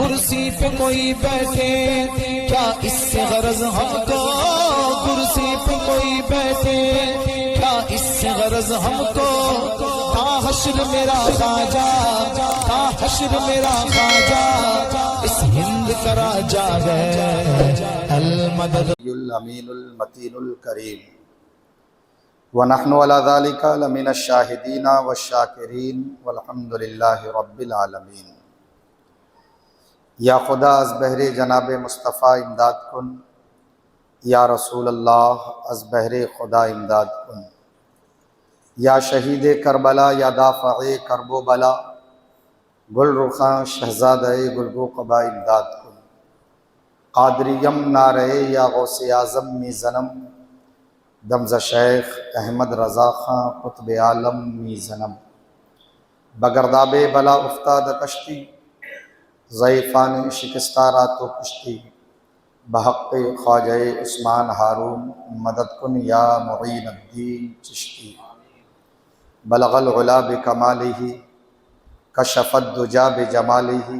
کرسی پہ کوئی بیٹھے کیا اس سے غرض ہم کو، کرسی پہ کوئی بیٹھے کیا اس سے غرض ہم کو، تا حشر میرا خواجہ، تا حشر میرا خواجہ اس ہند کا راجا ہے المدد الامین المتین الکریم ونحن علی ذلک لمن الشاہدین والشاکرین والحمد للہ رب العالمین۔ یا خدا از بہر جناب مصطفیٰ امداد کن، یا رسول اللہ از بہر خدا امداد کن، یا شہید کربلا یا دافع کرب و بلا، گل رخاں شہزادہ گلگو قبا امداد کن۔ قادریم نعرہ یا غوث اعظم می زنم، دمز شیخ احمد رضا خاں قطب عالم می زنم۔ بگرداب بلا افتاد کشتی، ضعیفان شکستہ رات و کشتی، بحق خواجہ عثمان ہارون مدد کن یا معین الدین چشتی۔ بلغ العلا بکمالہ، کشف الدجا بجمالہ،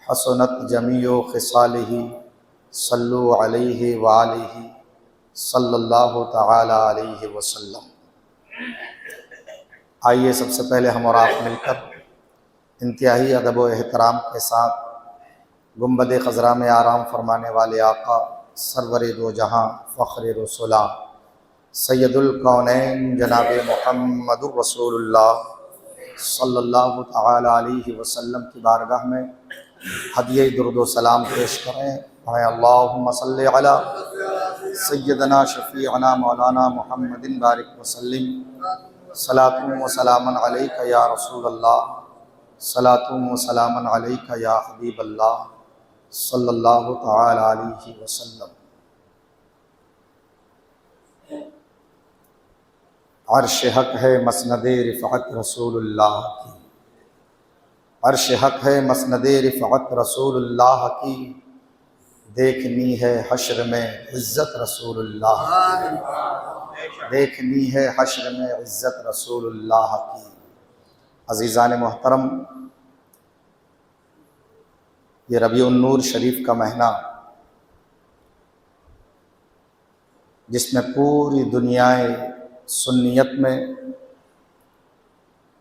حسنت جمیع خصالہ، صلو علیہ وآلہ صلی اللہ تعالی علیہ وسلم۔ آئیے سب سے پہلے ہم اور آپ مل کر انتہائی ادب و احترام کے ساتھ گنبد خضرا میں آرام فرمانے والے آقا سرور دو جہاں فخر رسولہ سید الکونین جناب محمد الرسول اللہ صلی اللہ تعالی علیہ وسلم کی بارگاہ میں ہدیہ درود و سلام پیش کریں۔ پڑھیں اللہم صلی علی سیدنا شفیعنا مولانا محمد بارک وسلم، صلاۃ و سلام علیک یا رسول اللہ، صلاۃ و سلام علیک یا حبیب اللہ صلی اللہ تعالی علیہ وسلم۔ عرش حق ہے مسند رفعت رسول اللہ کی، عرش حق ہے مسند رفعت رسول اللہ کی، دیکھنی ہے حشر میں عزت رسول اللہ، دیکھنی ہے حشر میں عزت رسول اللہ کی۔ عزیزان محترم، یہ ربیع النور شریف کا مہینہ جس میں پوری دنیا سنیت میں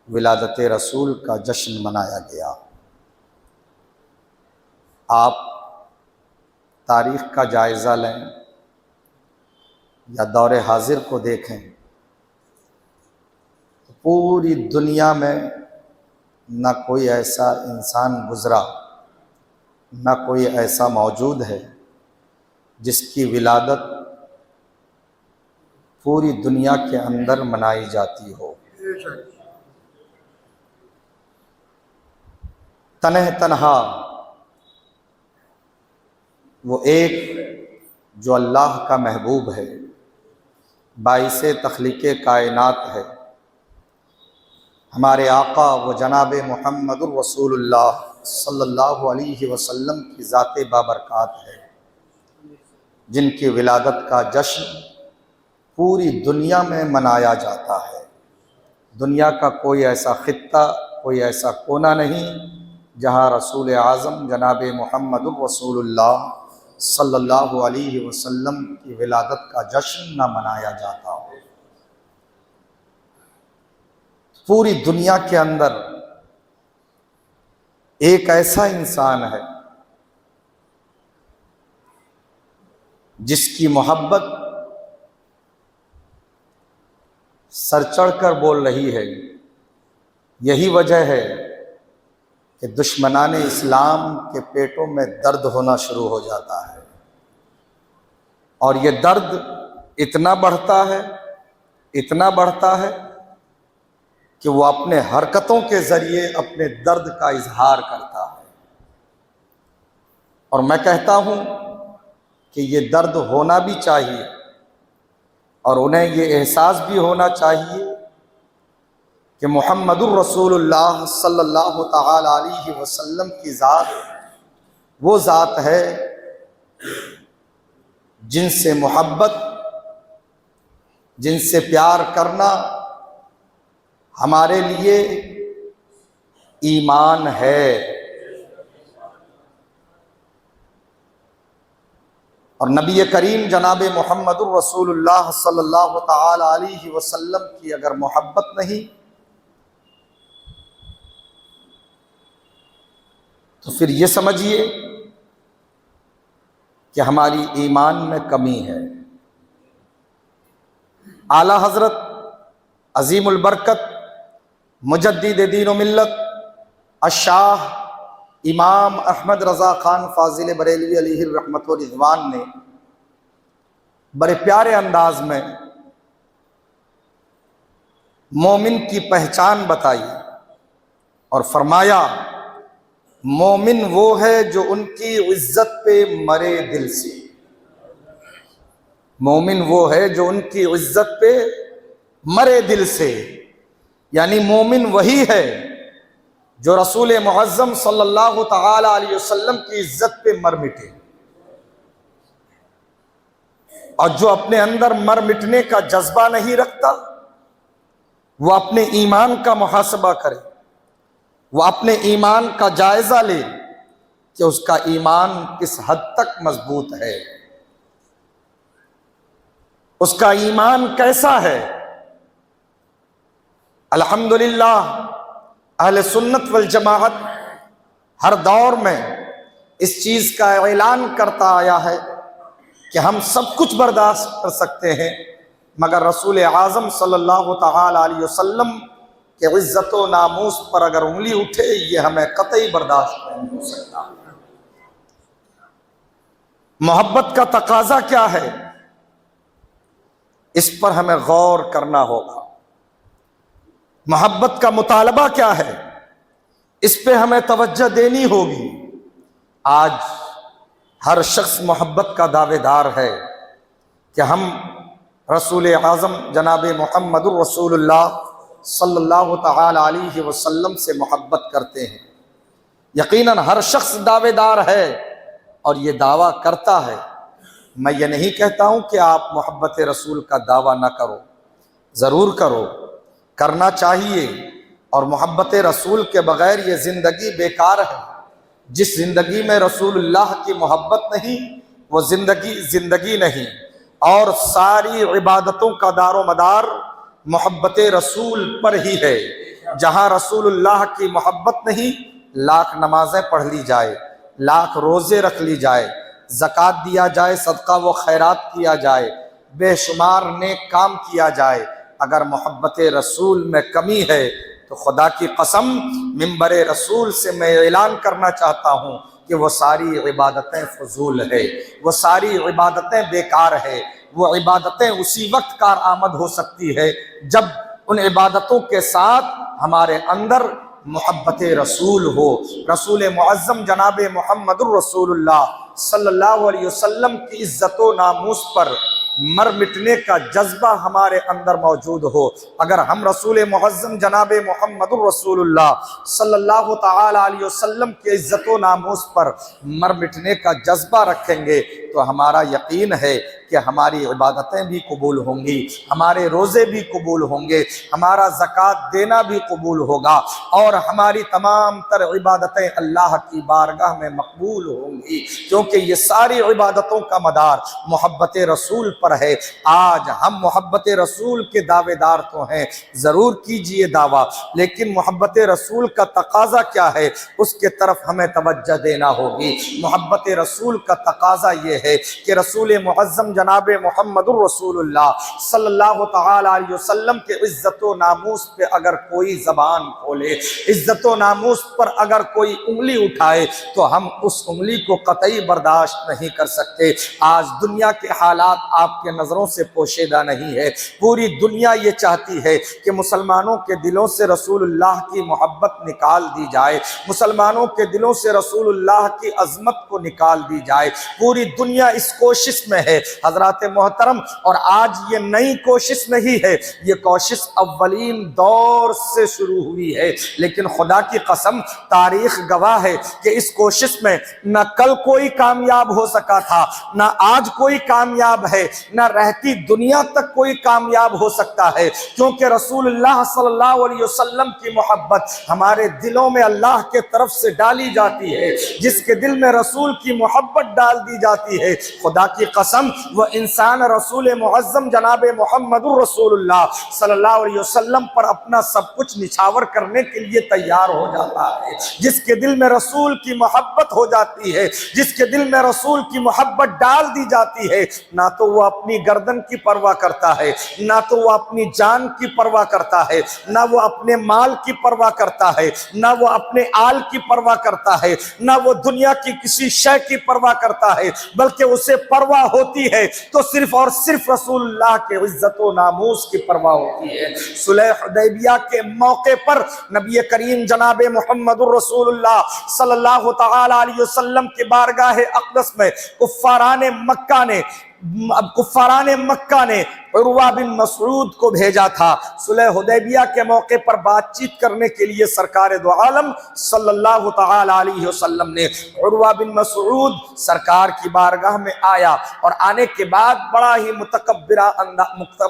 ولادت رسول کا جشن منایا گیا۔ آپ تاریخ کا جائزہ لیں یا دور حاضر کو دیکھیں تو پوری دنیا میں نہ کوئی ایسا انسان گزرا، نہ کوئی ایسا موجود ہے جس کی ولادت پوری دنیا کے اندر منائی جاتی ہو۔ تنہا وہ ایک جو اللہ کا محبوب ہے، باعث تخلیق کائنات ہے، ہمارے آقا وہ جناب محمد الرسول اللہ صلی اللہ علیہ وسلم کی ذات بابرکات ہے، جن کی ولادت کا جشن پوری دنیا میں منایا جاتا ہے۔ دنیا کا کوئی ایسا خطہ، کوئی ایسا کونا نہیں جہاں رسول اعظم جناب محمد الرسول اللہ صلی اللہ علیہ وسلم کی ولادت کا جشن نہ منایا جاتا ہو۔ پوری دنیا کے اندر ایک ایسا انسان ہے جس کی محبت سر چڑھ کر بول رہی ہے۔ یہی وجہ ہے کہ دشمنان اسلام کے پیٹوں میں درد ہونا شروع ہو جاتا ہے، اور یہ درد اتنا بڑھتا ہے، اتنا بڑھتا ہے کہ وہ اپنے حرکتوں کے ذریعے اپنے درد کا اظہار کرتا ہے۔ اور میں کہتا ہوں کہ یہ درد ہونا بھی چاہیے، اور انہیں یہ احساس بھی ہونا چاہیے کہ محمد الرسول اللہ صلی اللہ تعالی علیہ وسلم کی ذات وہ ذات ہے جن سے محبت، جن سے پیار کرنا ہمارے لیے ایمان ہے۔ اور نبی کریم جناب محمد الرسول اللہ صلی اللہ تعالی علیہ وسلم کی اگر محبت نہیں تو پھر یہ سمجھیے کہ ہماری ایمان میں کمی ہے۔ اعلیٰ حضرت عظیم البرکت مجدد دین و ملت الشاہ امام احمد رضا خان فاضل بریلوی علیہ الرحمت و رضوان نے بڑے پیارے انداز میں مومن کی پہچان بتائی اور فرمایا مومن وہ ہے جو ان کی عزت پہ مرے دل سے۔ مومن وہ ہے جو ان کی عزت پہ مرے دل سے، یعنی مومن وہی ہے جو رسول معظم صلی اللہ تعالی علیہ وسلم کی عزت پہ مر مٹے، اور جو اپنے اندر مر مٹنے کا جذبہ نہیں رکھتا وہ اپنے ایمان کا محاسبہ کرے، وہ اپنے ایمان کا جائزہ لے کہ اس کا ایمان کس حد تک مضبوط ہے، اس کا ایمان کیسا ہے۔ الحمدللہ اہل سنت والجماعت ہر دور میں اس چیز کا اعلان کرتا آیا ہے کہ ہم سب کچھ برداشت کر سکتے ہیں مگر رسول اعظم صلی اللہ تعالی علیہ وسلم کہ عزت و ناموس پر اگر انگلی اٹھے یہ ہمیں قطعی برداشت نہیں ہو سکتا۔ محبت کا تقاضا کیا ہے اس پر ہمیں غور کرنا ہوگا۔ محبت کا مطالبہ کیا ہے اس پہ ہمیں توجہ دینی ہوگی۔ آج ہر شخص محبت کا دعوے دار ہے کہ ہم رسول اعظم جناب محمد الرسول اللہ صلی اللہ تعالی علیہ وسلم سے محبت کرتے ہیں۔ یقیناً ہر شخص دعوے دار ہے اور یہ دعویٰ کرتا ہے۔ میں یہ نہیں کہتا ہوں کہ آپ محبت رسول کا دعویٰ نہ کرو، ضرور کرو، کرنا چاہیے، اور محبت رسول کے بغیر یہ زندگی بیکار ہے۔ جس زندگی میں رسول اللہ کی محبت نہیں وہ زندگی نہیں، اور ساری عبادتوں کا دار و مدار محبت رسول پر ہی ہے۔ جہاں رسول اللہ کی محبت نہیں، لاکھ نمازیں پڑھ لی جائے، لاکھ روزے رکھ لی جائے، زکوٰۃ دیا جائے، صدقہ و خیرات کیا جائے، بے شمار نیک کام کیا جائے، اگر محبت رسول میں کمی ہے تو خدا کی قسم منبر رسول سے میں اعلان کرنا چاہتا ہوں کہ وہ ساری عبادتیں فضول ہے، وہ ساری عبادتیں بیکار ہے۔ وہ عبادتیں اسی وقت کارآمد ہو سکتی ہے جب ان عبادتوں کے ساتھ ہمارے اندر محبت رسول ہو، رسول معظم جناب محمد الرسول اللہ صلی اللہ علیہ وسلم کی عزت و ناموس پر مر مٹنے کا جذبہ ہمارے اندر موجود ہو۔ اگر ہم رسول معظم جناب محمد الرسول اللہ صلی اللہ تعالی علیہ وسلم کی عزت و ناموس پر مر مٹنے کا جذبہ رکھیں گے تو ہمارا یقین ہے کہ ہماری عبادتیں بھی قبول ہوں گی، ہمارے روزے بھی قبول ہوں گے، ہمارا زکوٰۃ دینا بھی قبول ہوگا، اور ہماری تمام تر عبادتیں اللہ کی بارگاہ میں مقبول ہوں گی، کیونکہ یہ ساری عبادتوں کا مدار محبت رسول پر ہے۔ آج ہم محبت رسول کے دعوے دار تو ہیں، ضرور کیجئے دعویٰ، لیکن محبت رسول کا تقاضا کیا ہے اس کے طرف ہمیں توجہ دینا ہوگی۔ محبت رسول کا تقاضا یہ ہے کہ رسول معظم جناب محمد الرسول اللہ صلی اللہ تعالی علیہ وسلم کے عزت و ناموس پہ اگر کوئی زبان کھولے، عزت و ناموس پر اگر کوئی انگلی اٹھائے تو ہم اس انگلی کو قطعی برداشت نہیں کر سکتے۔ آج دنیا کے حالات آپ کے نظروں سے پوشیدہ نہیں ہے، پوری دنیا یہ چاہتی ہے کہ مسلمانوں کے دلوں سے رسول اللہ کی محبت نکال دی جائے، مسلمانوں کے دلوں سے رسول اللہ کی عظمت کو نکال دی جائے، پوری دنیا اس کوشش میں ہے حضرات محترم۔ اور آج یہ نئی کوشش نہیں ہے، یہ کوشش اولین دور سے شروع ہوئی ہے، لیکن خدا کی قسم تاریخ گواہ ہے کہ اس کوشش میں نہ کل کوئی کامیاب ہو سکا تھا، نہ آج کوئی کامیاب ہے، نہ رہتی دنیا تک کوئی کامیاب ہو سکتا ہے، کیونکہ رسول اللہ صلی اللہ علیہ وسلم کی محبت ہمارے دلوں میں اللہ کے طرف سے ڈالی جاتی ہے۔ جس کے دل میں رسول کی محبت ڈال دی جاتی ہے، خدا کی قسم وہ انسان رسول معظم جناب محمد رسول اللہ صلی اللہ علیہ وسلم پر اپنا سب کچھ نچھاور کرنے کے لیے تیار ہو جاتا ہے۔ جس کے دل میں رسول کی محبت ہو جاتی ہے، جس کے دل میں رسول کی محبت ڈال دی جاتی ہے، نہ تو وہ اپنی گردن کی پرواہ کرتا ہے، نہ تو وہ اپنی جان کی پرواہ کرتا ہے، نہ وہ اپنے مال کی پرواہ کرتا ہے، نہ وہ اپنے آل کی پرواہ کرتا ہے، نہ وہ دنیا کی کسی شے کی پرواہ کرتا ہے، بلکہ اسے پرواہ ہوتی ہے تو صرف اور صرف رسول اللہ کے عزت و ناموس کی پرواہ ہوتی ہے۔ صلح حدیبیہ کے موقع پر نبی کریم جناب محمد رسول اللہ صلی اللہ تعالی علیہ وسلم کی بارگاہ اقدس میں کفاران مکہ نے عروہ بن مسعود کو بھیجا تھا۔ صلح حدیبیہ کے موقع پر بات چیت کرنے کے لیے سرکار دو عالم صلی اللہ تعالی علیہ وسلم نے عروہ بن مسعود سرکار کی بارگاہ میں آیا، اور آنے کے بعد بڑا ہی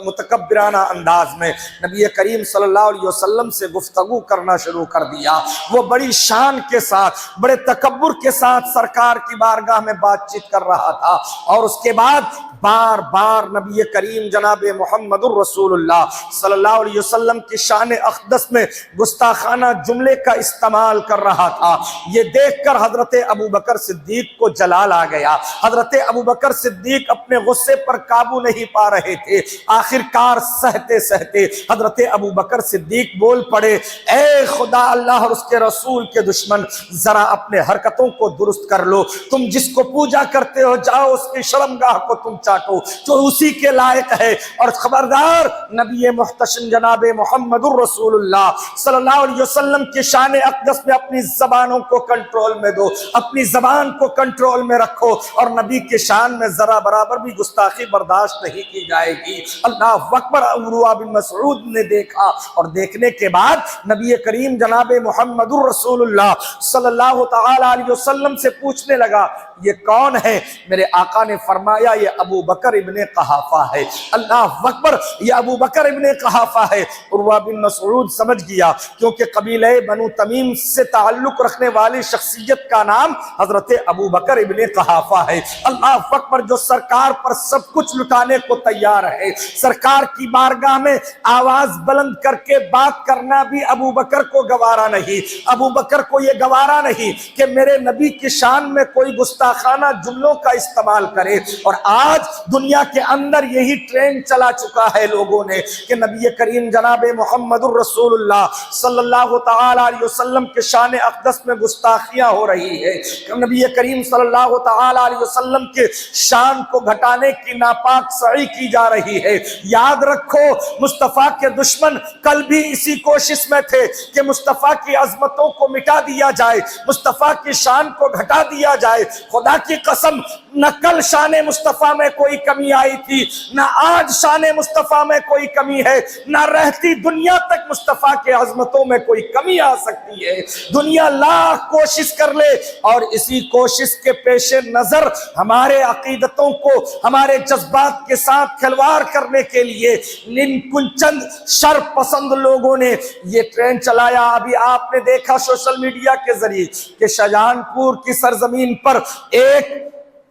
متکبرانہ انداز میں نبی کریم صلی اللہ علیہ وسلم سے گفتگو کرنا شروع کر دیا۔ وہ بڑی شان کے ساتھ، بڑے تکبر کے ساتھ سرکار کی بارگاہ میں بات چیت کر رہا تھا، اور اس کے بعد بار بار نبی کریم جناب محمد الرسول اللہ صلی اللہ علیہ وسلم کی شان اقدس میں گستاخانہ جملے کا استعمال کر رہا تھا۔ یہ دیکھ کر حضرت ابوبکر صدیق کو جلال آ گیا۔ حضرت ابوبکر صدیق اپنے غصے پر قابو نہیں پا رہے تھے۔ آخر کار سہتے سہتے حضرت ابوبکر صدیق بول پڑے، اے خدا اللہ اور اس کے رسول کے دشمن، ذرا اپنے حرکتوں کو درست کر لو۔ تم جس کو پوجا کرتے ہو جاؤ اس کی شرمگاہ کو تم چاٹو جو اسی کے لائق ہے، اور خبردار نبی محتشم جناب محمد الرسول اللہ صلی اللہ علیہ وسلم کی شان اقدس میں اپنی زبانوں کو کنٹرول میں دو، اپنی زبان کو کنٹرول میں رکھو، اور نبی کی شان میں ذرا برابر بھی گستاخی برداشت نہیں کی جائے گی۔ اللہ اکبر۔ عروہ بن مسعود نے دیکھا، اور دیکھنے کے بعد نبی کریم جناب محمد الرسول اللہ صلی اللہ تعالی علیہ وسلم سے پوچھنے لگا، یہ کون ہے؟ میرے آقا نے فرمایا یہ ابو بکر ابن قحافہ ہے۔ اللہ اکبر، یہ ابو بکر ابن قحافہ ہے۔ عروہ بن مسعود سمجھ گیا، کیونکہ قبیلہ بنو تمیم سے تعلق رکھنے والی شخصیت کا نام حضرت ابو بکر ابن قحافہ ہے۔ اللہ اکبر، جو سرکار پر سب کچھ لٹانے کو تیار ہے۔ سرکار کی بارگاہ میں آواز بلند کر کے بات کرنا بھی ابو بکر کو گوارا نہیں۔ ابو بکر کو یہ گوارا نہیں کہ میرے نبی کی شان میں کوئی گستاخانہ جملوں کا استعمال کرے، اور آج دنیا کے اندر یہی ٹرینڈ چلا چکا ہے لوگوں نے کہ نبی کریم جناب محمد الرسول اللہ صلی اللہ تعالی علیہ وسلم کے شان اقدس میں گستاخیاں ہو رہی ہے، نبی کریم صلی اللہ تعالی علیہ وسلم کے شان کو گھٹانے کی ناپاک سعی کی جا رہی ہے۔ یاد رکھو، مصطفیٰ کے دشمن کل بھی اسی کوشش میں تھے کہ مصطفیٰ کی عظمتوں کو مٹا دیا جائے، مصطفیٰ کی شان کو گھٹا دیا جائے۔ خدا کی قسم، نہ کل شان مصطفیٰ میں کوئی کمی آئی تھی، نہ آج شان مصطفیٰ میں کوئی کمی ہے، نہ رہتی دنیا تک مصطفیٰ کے عظمتوں میں کوئی کمی آ سکتی ہے۔ دنیا لاکھ کوشش کر لے، اور اسی کوشش کے پیش نظر ہمارے عقیدتوں کو، ہمارے جذبات کے ساتھ کھلواڑ کرنے کے لیے چند شر پسند لوگوں نے یہ ٹرینڈ چلایا۔ ابھی آپ نے دیکھا سوشل میڈیا کے ذریعے کہ شاہجہان پور کی سرزمین پر ایک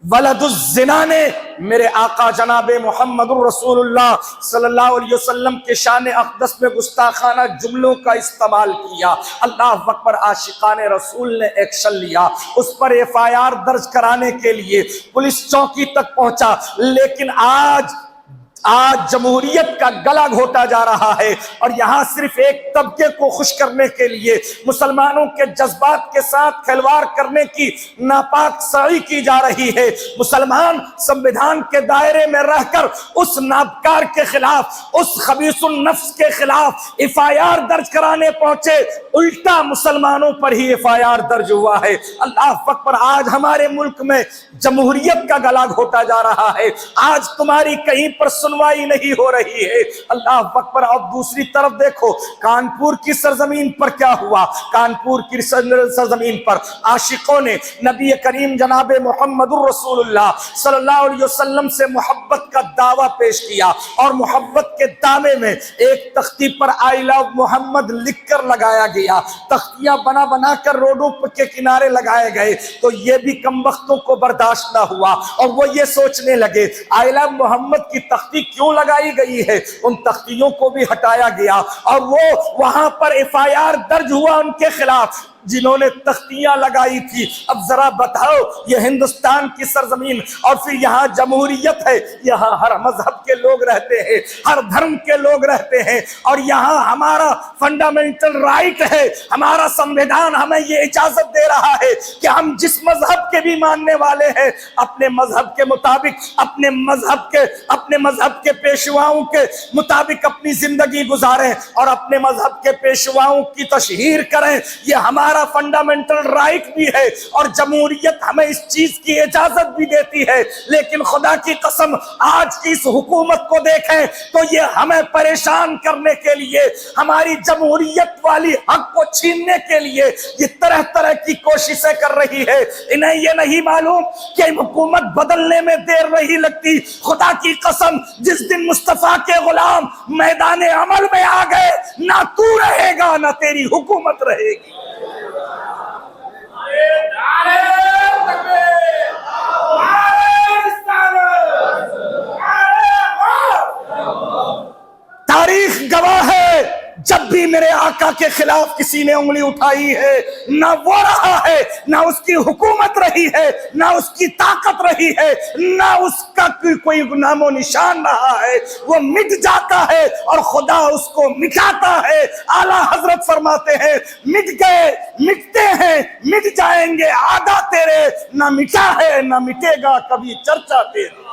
ولد الزنا نے میرے آقا جناب محمد الرسول اللہ صلی اللہ علیہ وسلم کے شان اقدس میں گستاخانہ جملوں کا استعمال کیا۔ اللہ اکبر، عاشقان رسول نے ایکشن لیا، اس پر FIR درج کرانے کے لیے پولیس چوکی تک پہنچا، لیکن آج جمہوریت کا گلا گھوٹا جا رہا ہے، اور یہاں صرف ایک طبقے کو خوش کرنے کے لیے مسلمانوں کے جذبات کے ساتھ کھلواڑ کرنے کی ناپاک سعی کی جا رہی ہے۔ مسلمان سنویدھان کے دائرے میں رہ کر اس نابکار کے خلاف، اس خبیث النفس کے خلاف FIR درج کرانے پہنچے، الٹا مسلمانوں پر ہی FIR درج ہوا ہے۔ اللہ اکبر، آج ہمارے ملک میں جمہوریت کا گلا گھوٹا جا رہا ہے۔ آج تمہاری کہیں پر سنوائی نہیں ہو رہی ہے۔ اللہ اکبر۔ اب دوسری طرف دیکھو کانپور کی سرزمین پر کیا ہوا۔ کانپور کی سرزمین پر عاشقوں نے نبی کریم جناب محمد الرسول اللہ صلی اللہ علیہ وسلم سے محبت کا دعویٰ پیش کیا، اور محبت کے دعوے میں ایک تختی پر آئی لو محمد لکھ کر لگایا گیا، تختیاں بنا بنا کر روڈوں کے کنارے لگائے گئے، تو یہ بھی کم وقتوں کو برداشت نہ ہوا، اور وہ یہ سوچنے لگے آئی لو محمد کی تختی کیوں لگائی گئی ہے۔ ان تختیوں کو بھی ہٹایا گیا، اور وہ وہاں پر FIR درج ہوا ان کے خلاف جنہوں نے تختیاں لگائی تھی۔ اب ذرا بتاؤ، یہ ہندوستان کی سرزمین، اور پھر یہاں جمہوریت ہے، یہاں ہر مذہب کے لوگ رہتے ہیں، ہر دھرم کے لوگ رہتے ہیں، اور یہاں ہمارا فنڈامنٹل رائٹ ہے، ہمارا سمویدھان ہمیں یہ اجازت دے رہا ہے کہ ہم جس مذہب کے بھی ماننے والے ہیں اپنے مذہب کے مطابق، اپنے مذہب کے پیشواؤں کے مطابق اپنی زندگی گزاریں اور اپنے مذہب کے پیشواؤں کی تشہیر کریں۔ یہ ہمارا فنڈامنٹل رائٹ بھی ہے، اور جمہوریت ہمیں اس چیز کی اجازت بھی دیتی ہے، لیکن خدا کی قسم آج کی اس حکومت کو دیکھیں تو یہ ہمیں پریشان کرنے کے لیے، ہماری جمہوریت والی حق کو چھیننے کے لیے یہ طرح طرح کی کوششیں کر رہی ہے۔ انہیں یہ نہیں معلوم کہ حکومت بدلنے میں دیر نہیں لگتی۔ خدا کی قسم جس دن مصطفیٰ کے غلام میدان عمل میں آ گئے، نہ تو رہے گا نہ تیری حکومت رہے گی۔ تاریخ گواہ ہے، جب بھی میرے آقا کے خلاف کسی نے انگلی اٹھائی ہے، نہ وہ رہا ہے، نہ اس کی حکومت رہی ہے، نہ اس کی طاقت رہی ہے، نہ اس کا کوئی نام و نشان رہا ہے، وہ مٹ جاتا ہے اور خدا اس کو مٹاتا ہے۔ اعلیٰ حضرت فرماتے ہیں مٹ گئے، مٹتے ہیں، مٹ جائیں گے آدھا تیرے، نہ مٹا ہے نہ مٹے گا کبھی چرچا تیرے۔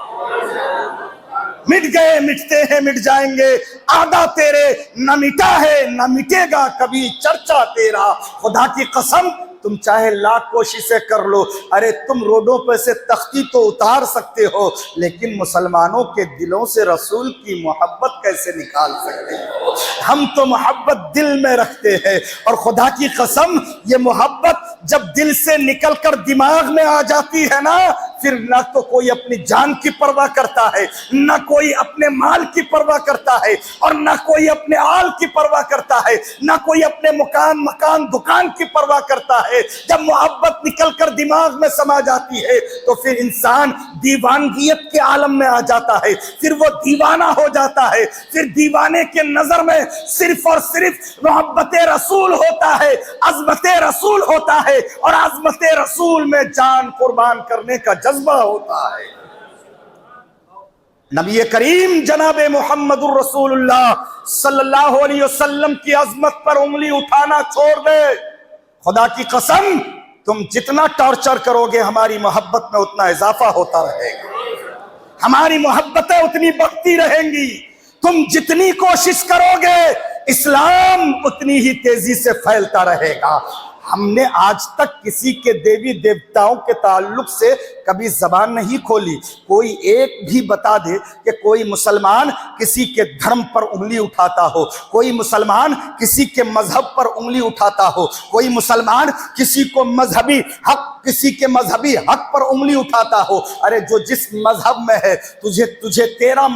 مٹ گئے، مٹتے ہیں، مٹ جائیں گے آدھا تیرے، نہ مٹا ہے نہ مٹے گا کبھی چرچا تیرا۔ خدا کی قسم تم چاہے لاکھ کوششیں کر لو، ارے تم روڈوں پہ سے تختی تو اتار سکتے ہو، لیکن مسلمانوں کے دلوں سے رسول کی محبت کیسے نکال سکتے ہو؟ ہم تو محبت دل میں رکھتے ہیں، اور خدا کی قسم یہ محبت جب دل سے نکل کر دماغ میں آ جاتی ہے نا، پھر نہ تو کوئی اپنی جان کی پرواہ کرتا ہے، نہ کوئی اپنے مال کی پرواہ کرتا ہے، اور نہ کوئی اپنے آل کی پرواہ کرتا ہے، نہ کوئی اپنے مکان دکان کی پرواہ کرتا ہے۔ جب محبت نکل کر دماغ میں سما جاتی ہے تو پھر انسان دیوانگیت کے عالم میں آ جاتا ہے، پھر وہ دیوانہ ہو جاتا ہے، پھر دیوانے کے نظر میں صرف اور صرف محبت رسول ہوتا ہے، عظمت رسول ہوتا ہے، اور عظمت رسول میں جان قربان کرنے کا جذبہ ہوتا ہے۔ نبی کریم جناب محمد الرسول اللہ صلی اللہ علیہ وسلم کی عظمت پر انگلی اٹھانا چھوڑ دے۔ خدا کی قسم تم جتنا ٹارچر کرو گے ہماری محبت میں اتنا اضافہ ہوتا رہے گا، ہماری محبتیں اتنی بڑھتی رہیں گی، تم جتنی کوشش کرو گے اسلام اتنی ہی تیزی سے پھیلتا رہے گا۔ ہم نے آج تک کسی کے دیوی دیوتاؤں کے تعلق سے کبھی زبان نہیں کھولی۔ کوئی ایک بھی بتا دے کہ کوئی مسلمان کسی کے دھرم پر انگلی اٹھاتا ہو، کوئی مسلمان کسی کے مذہب پر انگلی اٹھاتا ہو، کوئی مسلمان کسی کے مذہبی حق پر انگلی اٹھاتا ہو۔ ارے جو جس مذہب میں ہے، تجھے تیرا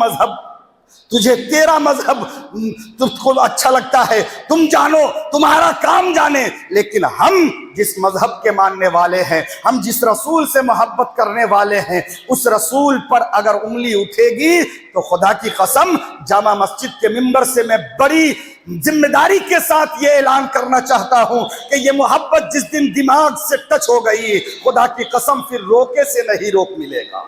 مذہب تم کو اچھا لگتا ہے، تم جانو، تمہارا کام جانے، لیکن ہم جس مذہب کے ماننے والے ہیں، ہم جس رسول سے محبت کرنے والے ہیں، اس رسول پر اگر انگلی اٹھے گی تو خدا کی قسم جامع مسجد کے منبر سے میں بڑی ذمہ داری کے ساتھ یہ اعلان کرنا چاہتا ہوں کہ یہ محبت جس دن دماغ سے ٹچ ہو گئی، خدا کی قسم پھر روکے سے نہیں روک ملے گا،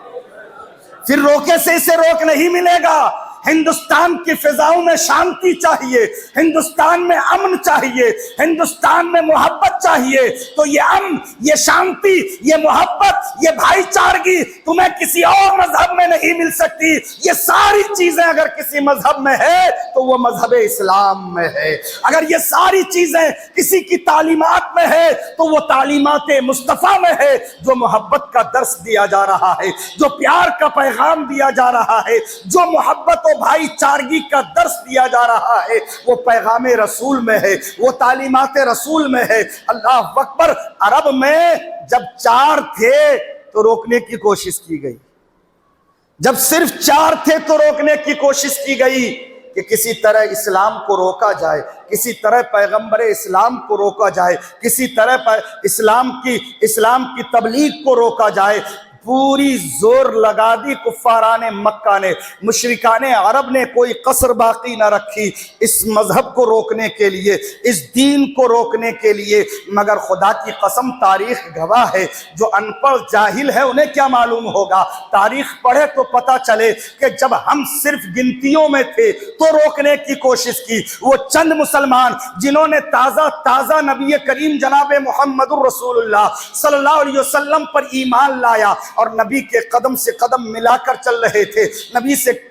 پھر روکے سے اسے روک نہیں ملے گا۔ ہندوستان کی فضاؤں میں شانتی چاہیے، ہندوستان میں امن چاہیے، ہندوستان میں محبت چاہیے، تو یہ امن، یہ شانتی، یہ محبت، یہ بھائی چارگی تمہیں کسی اور مذہب میں نہیں مل سکتی۔ یہ ساری چیزیں اگر کسی مذہب میں ہے تو وہ مذہب اسلام میں ہے، اگر یہ ساری چیزیں کسی کی تعلیمات میں ہے تو وہ تعلیمات مصطفیٰ میں ہے، جو محبت کا درس دیا جا رہا ہے، جو پیار کا پیغام دیا جا رہا ہے، جو محبت و بھائی چارگی کا درس دیا جا رہا ہے، وہ پیغام رسول میں ہے، وہ تعلیمات رسول میں ہے۔ اللہ اکبر۔ عرب میں جب 4 تھے تو روکنے کی کوشش کی گئی، جب صرف 4 تھے تو روکنے کی کوشش کی گئی کہ کسی طرح اسلام کو روکا جائے، کسی طرح پیغمبر اسلام کو روکا جائے، کسی طرح اسلام کی تبلیغ کو روکا جائے۔ پوری زور لگا دی کفاران مکہ نے، مشرکان عرب نے، کوئی قصر باقی نہ رکھی اس مذہب کو روکنے کے لیے، اس دین کو روکنے کے لیے۔ مگر خدا کی قسم تاریخ گواہ ہے، جو ان پڑھ جاہل ہے انہیں کیا معلوم ہوگا، تاریخ پڑھے تو پتہ چلے کہ جب ہم صرف گنتیوں میں تھے تو روکنے کی کوشش کی۔ وہ چند مسلمان جنہوں نے تازہ نبی کریم جناب محمد الرسول اللہ صلی اللہ علیہ وسلم پر ایمان لایا اور نبی کے قدم سے قدم ملا کر چل رہے تھے،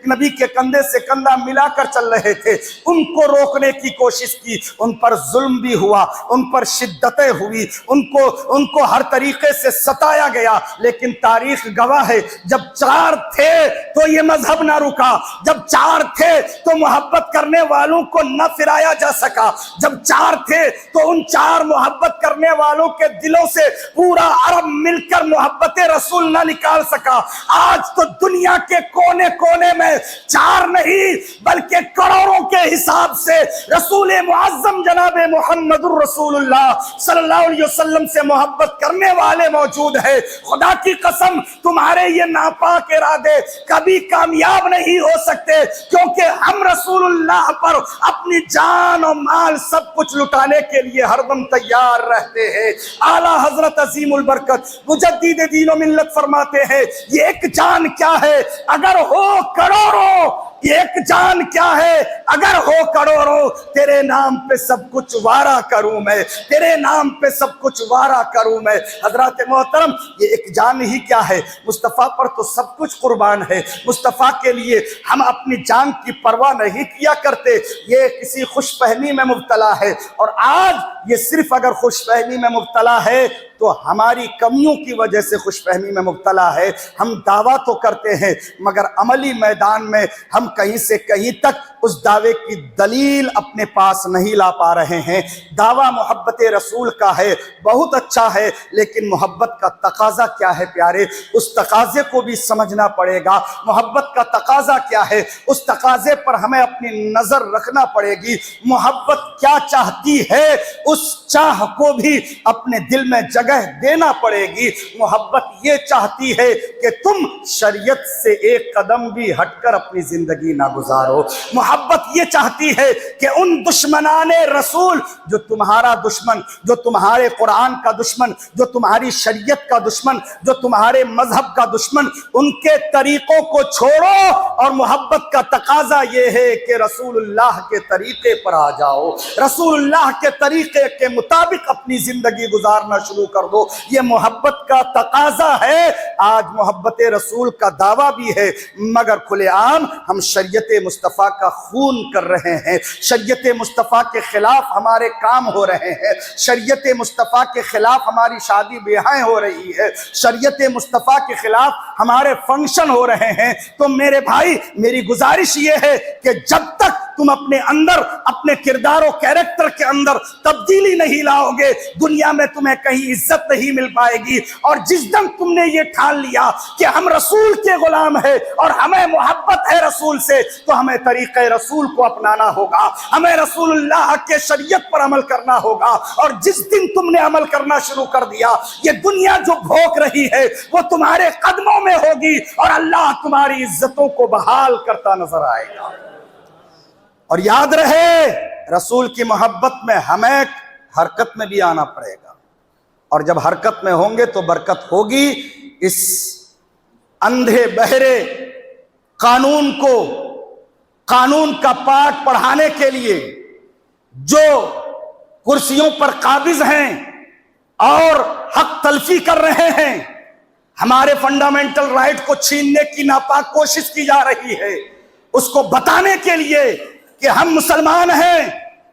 نبی کے کندھے سے کندھا ملا کر چل رہے تھے، ان کو روکنے کی کوشش کی۔ ان پر ظلم بھی ہوا، ان پر شدتیں ہوئی، ان کو ہر طریقے سے ستایا گیا، لیکن تاریخ گواہ ہے جب 4 تھے تو یہ مذہب نہ رکا، جب 4 تھے تو محبت کرنے والوں کو نہ پھرایا جا سکا، جب 4 تھے تو ان 4 محبت کرنے والوں کے دلوں سے پورا عرب مل کر محبت رسول نہ نکال سکا۔ آج تو دنیا کے کونے کونے میں 4 نہیں بلکہ کروڑوں کے حساب سے رسول معظم جناب محمد الرسول اللہ صلی اللہ علیہ وسلم سے محبت کرنے والے موجود ہیں۔ خدا کی قسم تمہارے یہ ناپاک ارادے کبھی کامیاب نہیں ہو سکتے، کیونکہ ہم رسول اللہ پر اپنی جان و مال سب کچھ لٹانے کے لیے ہر دم تیار رہتے ہیں۔ اعلیٰ حضرت عظیم البرکت مجدد دین و ملت فرماتے ہیں یہ ایک جان کیا ہے اگر ہو کروڑوں، یہ ایک جان کیا ہے اگر ہو کروڑوں، تیرے نام پہ سب کچھ وارا کروں میں، تیرے نام پہ سب کچھ وارا کروں میں۔ حضرات محترم یہ ایک جان ہی کیا ہے، مصطفیٰ پر تو سب کچھ قربان ہے، مصطفیٰ کے لیے ہم اپنی جان کی پرواہ نہیں کیا کرتے۔ یہ کسی خوش فہمی میں مبتلا ہے، اور آج یہ صرف اگر خوش فہمی میں مبتلا ہے تو ہماری کمیوں کی وجہ سے خوش فہمی میں مبتلا ہے۔ ہم دعویٰ تو کرتے ہیں مگر عملی میدان میں ہم کہیں سے کہیں تک اس دعوے کی دلیل اپنے پاس نہیں لا پا رہے ہیں۔ دعویٰ محبت رسول کا ہے، بہت اچھا ہے، لیکن محبت کا تقاضا کیا ہے پیارے، اس تقاضے کو بھی سمجھنا پڑے گا۔ محبت کا تقاضا کیا ہے، اس تقاضے پر ہمیں اپنی نظر رکھنا پڑے گی۔ محبت کیا چاہتی ہے اس چاہ کو بھی اپنے دل میں جگہ دینا پڑے گی۔ محبت یہ چاہتی ہے کہ تم شریعت سے ایک قدم بھی ہٹ کر اپنی زندگی نہ گزارو۔ محبت یہ چاہتی ہے کہ ان دشمنان رسول جو تمہارا دشمن، جو تمہارے قرآن کا دشمن، جو تمہاری شریعت کا دشمن، جو تمہارے مذہب کا دشمن، ان کے طریقوں کو چھوڑو، اور محبت کا تقاضا یہ ہے کہ رسول اللہ کے طریقے پر آ جاؤ، رسول اللہ کے طریقے کے مطابق اپنی زندگی گزارنا شروع کر دو۔ یہ محبت کا تقاضا ہے۔ آج محبت رسول کا دعویٰ بھی ہے مگر کھلے عام ہم شریعت مصطفیٰ کا خون کر رہے ہیں، شریعت مصطفیٰ کے خلاف ہمارے کام ہو رہے ہیں، شریعت مصطفیٰ کے خلاف ہماری شادی بیاہیں ہو رہی ہے، شریعت مصطفیٰ کے خلاف ہمارے فنکشن ہو رہے ہیں۔ تو میرے بھائی میری گزارش یہ ہے کہ جب تک تم اپنے اندر، اپنے کردار و کیریکٹر کے اندر تبدیلی نہیں لاؤ گے، دنیا میں تمہیں کہیں عزت نہیں مل پائے گی۔ اور جس دن تم نے یہ ٹھان لیا کہ ہم رسول کے غلام ہیں اور ہمیں محبت ہے رسول سے، تو ہمیں طریقہ رسول کو اپنانا ہوگا، ہمیں رسول اللہ کے شریعت پر عمل کرنا ہوگا۔ اور جس دن تم نے عمل کرنا شروع کر دیا، یہ دنیا جو بھوک رہی ہے وہ تمہارے قدموں میں ہوگی، اور اللہ تمہاری عزتوں کو بحال کرتا نظر آئے گا۔ اور یاد رہے رسول کی محبت میں ہمیں حرکت میں بھی آنا پڑے گا، اور جب حرکت میں ہوں گے تو برکت ہوگی۔ اس اندھے بہرے قانون کو، قانون کا پاٹ پڑھانے کے لیے جو کرسیوں پر قابض ہیں اور حق تلفی کر رہے ہیں، ہمارے فنڈامنٹل رائٹ کو چھیننے کی ناپاک کوشش کی جا رہی ہے، اس کو بتانے کے لیے کہ ہم مسلمان ہیں،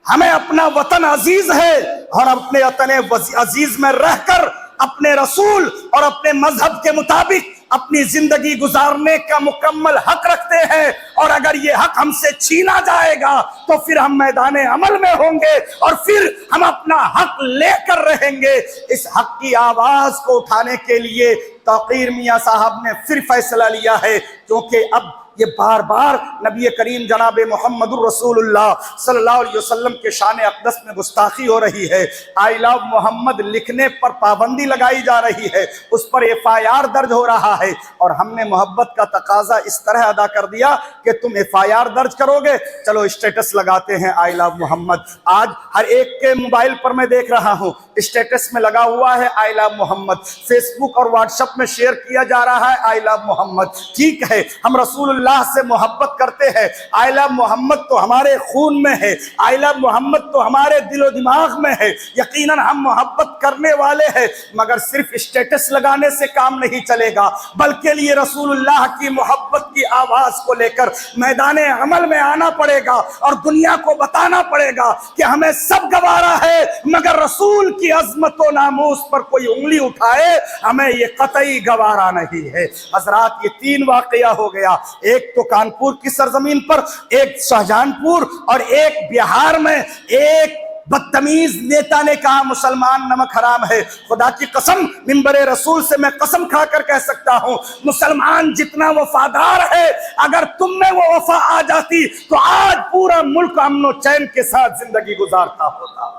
ہمیں اپنا وطن عزیز ہے، اور اپنے وطن عزیز میں رہ کر اپنے رسول اور اپنے مذہب کے مطابق اپنی زندگی گزارنے کا مکمل حق رکھتے ہیں، اور اگر یہ حق ہم سے چھینا جائے گا تو پھر ہم میدان عمل میں ہوں گے اور پھر ہم اپنا حق لے کر رہیں گے۔ اس حق کی آواز کو اٹھانے کے لیے توقیر میاں صاحب نے پھر فیصلہ لیا ہے، کیونکہ اب یہ بار بار نبی کریم جناب محمد الرسول اللہ صلی اللہ علیہ وسلم کے شان اقدس میں گستاخی ہو رہی ہے۔ آئی لو محمد لکھنے پر پابندی لگائی جا رہی ہے، اس پر FIR درج ہو رہا ہے، اور ہم نے محبت کا تقاضا اس طرح ادا کر دیا کہ تم FIR درج کرو گے، چلو اسٹیٹس لگاتے ہیں آئی لو محمد۔ آج ہر ایک کے موبائل پر میں دیکھ رہا ہوں اسٹیٹس میں لگا ہوا ہے آئی لو محمد، فیس بک اور واٹس ایپ میں شیئر کیا جا رہا ہے آئی لو محمد۔ ٹھیک ہے، ہم رسول اللہ سے محبت کرتے ہیں، آئی لو محمد تو ہمارے خون میں ہے، آئی لو محمد تو ہمارے دل و دماغ میں ہے، یقیناً ہم محبت کرنے والے ہیں، مگر صرف اسٹیٹس لگانے سے کام نہیں چلے گا، بلکہ یہ رسول اللہ کی محبت کی آواز کو لے کر میدان عمل میں آنا پڑے گا اور دنیا کو بتانا پڑے گا کہ ہمیں سب گوارا ہے، مگر رسول کی عظمت و ناموس پر کوئی انگلی اٹھائے ہمیں یہ قطعی گوارا نہیں ہے۔ حضرات، یہ 3 واقعہ ہو گیا، ایک تو کانپور کی سرزمین پر، ایک شاہجہان پور، اور ایک بہار میں ایک بدتمیز نیتا نے کہا مسلمان نمک حرام ہے۔ خدا کی قسم، منبر رسول سے میں قسم کھا کر کہہ سکتا ہوں، مسلمان جتنا وفادار ہے، اگر تم میں وہ وفا آ جاتی تو آج پورا ملک امن و چین کے ساتھ زندگی گزارتا ہوتا۔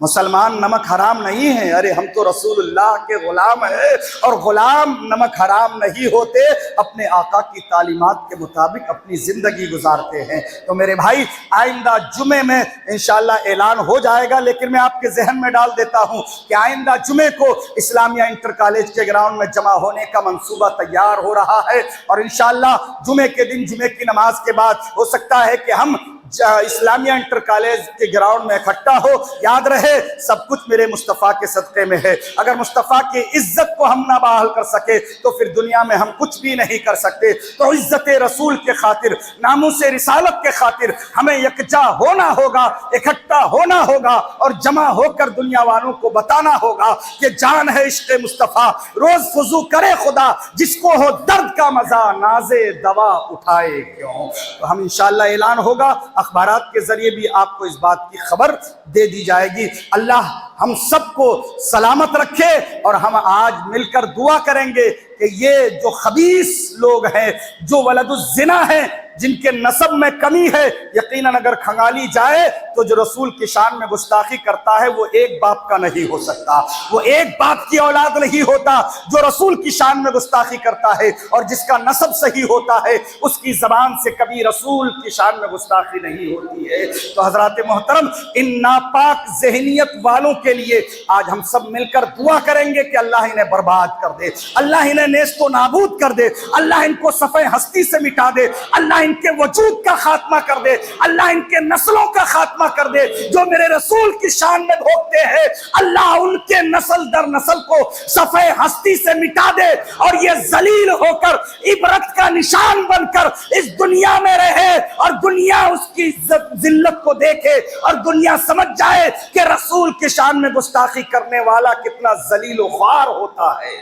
مسلمان نمک حرام نہیں ہے، ارے ہم تو رسول اللہ کے غلام ہیں، اور غلام نمک حرام نہیں ہوتے، اپنے آقا کی تعلیمات کے مطابق اپنی زندگی گزارتے ہیں۔ تو میرے بھائی، آئندہ جمعے میں انشاءاللہ اعلان ہو جائے گا، لیکن میں آپ کے ذہن میں ڈال دیتا ہوں کہ آئندہ جمعے کو اسلامیہ انٹر کالج کے گراؤنڈ میں جمع ہونے کا منصوبہ تیار ہو رہا ہے، اور انشاءاللہ جمعے کے دن، جمعے کی نماز کے بعد ہو سکتا ہے کہ ہم اسلامیہ انٹر کالج کے گراؤنڈ میں اکٹھا ہو۔ یاد رہے، سب کچھ میرے مصطفیٰ کے صدقے میں ہے، اگر مصطفیٰ کی عزت کو ہم نہ بحال کر سکے تو پھر دنیا میں ہم کچھ بھی نہیں کر سکتے۔ تو عزت رسول کے خاطر، ناموس رسالت کے خاطر ہمیں یکجا ہونا ہوگا، اکٹھا ہونا ہوگا، اور جمع ہو کر دنیا والوں کو بتانا ہوگا کہ جان ہے عشق مصطفیٰ، روز فضو کرے خدا، جس کو ہو درد کا مزہ، نازے دوا اٹھائے کیوں۔ تو ہم انشاءاللہ اعلان ہوگا، اخبارات کے ذریعے بھی آپ کو اس بات کی خبر دے دی جائے گی۔ اللہ ہم سب کو سلامت رکھے، اور ہم آج مل کر دعا کریں گے کہ یہ جو خبیث لوگ ہیں، جو ولد الزنا ہیں، جن کے نسب میں کمی ہے، یقیناً اگر کھنگالی جائے تو جو رسول کی شان میں گستاخی کرتا ہے وہ ایک باپ کا نہیں ہو سکتا، وہ ایک باپ کی اولاد نہیں ہوتا۔ جو رسول کی شان میں گستاخی کرتا ہے اور جس کا نسب صحیح ہوتا ہے، اس کی زبان سے کبھی رسول کی شان میں گستاخی نہیں ہوتی ہے۔ تو حضرات محترم، ان ناپاک ذہنیت والوں کے لیے آج ہم سب مل کر دعا کریں گے کہ اللہ انہیں برباد کر دے، اللہ انہیں نیست و نابود کر دے، اللہ ان کو صفحہ ہستی سے مٹا دے، اللہ ان کے وجود کا خاتمہ کر دے، اللہ ان کے نسلوں کا خاتمہ کر دے۔ جو میرے رسول کی شان میں بھوکتے ہیں، اللہ ان کے نسل در نسل کو صفحہ ہستی سے مٹا دے، اور یہ ذلیل ہو کر عبرت کا نشان بن کر اس دنیا میں رہے، اور دنیا اس کی ذلت کو دیکھے، اور دنیا سمجھ جائے کہ رسول کی شان میں گستاخی کرنے والا کتنا ذلیل و خوار ہوتا ہے۔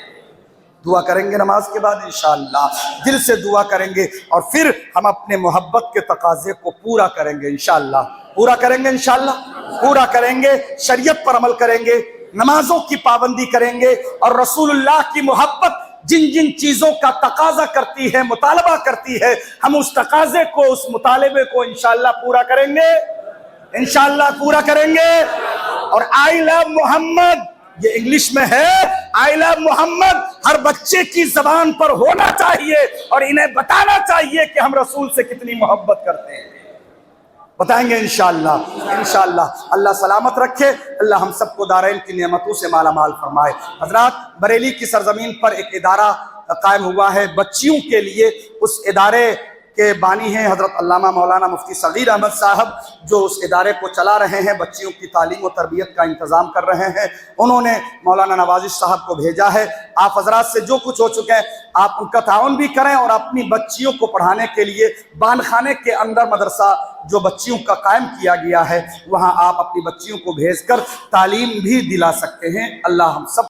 دعا کریں گے نماز کے بعد انشاءاللہ، دل سے دعا کریں گے، اور پھر ہم اپنے محبت کے تقاضے کو پورا کریں گے انشاءاللہ، پورا کریں گے انشاءاللہ، پورا کریں گے، شریعت پر عمل کریں گے، نمازوں کی پابندی کریں گے، اور رسول اللہ کی محبت جن جن چیزوں کا تقاضا کرتی ہے، مطالبہ کرتی ہے، ہم اس تقاضے کو، اس مطالبے کو انشاءاللہ پورا کریں گے، انشاءاللہ پورا کریں گے۔ اور آئی لو محمد، یہ انگلش میں ہے، آئی لو محمد ہر بچے کی زبان پر ہونا چاہیے، اور انہیں بتانا چاہیے کہ ہم رسول سے کتنی محبت کرتے ہیں۔ بتائیں گے انشاءاللہ، انشاءاللہ۔ اللہ سلامت رکھے، اللہ ہم سب کو دارین کی نعمتوں سے مالا مال فرمائے۔ حضرات، بریلی کی سرزمین پر ایک ادارہ قائم ہوا ہے بچیوں کے لیے، اس ادارے کے بانی ہیں حضرت علامہ مولانا مفتی صغیر احمد صاحب، جو اس ادارے کو چلا رہے ہیں، بچیوں کی تعلیم و تربیت کا انتظام کر رہے ہیں۔ انہوں نے مولانا نوازش صاحب کو بھیجا ہے، آپ حضرات سے جو کچھ ہو چکے ہیں آپ ان کا تعاون بھی کریں، اور اپنی بچیوں کو پڑھانے کے لیے بان خانے کے اندر مدرسہ جو بچیوں کا قائم کیا گیا ہے، وہاں آپ اپنی بچیوں کو بھیج کر تعلیم بھی دلا سکتے ہیں۔ اللہ ہم سب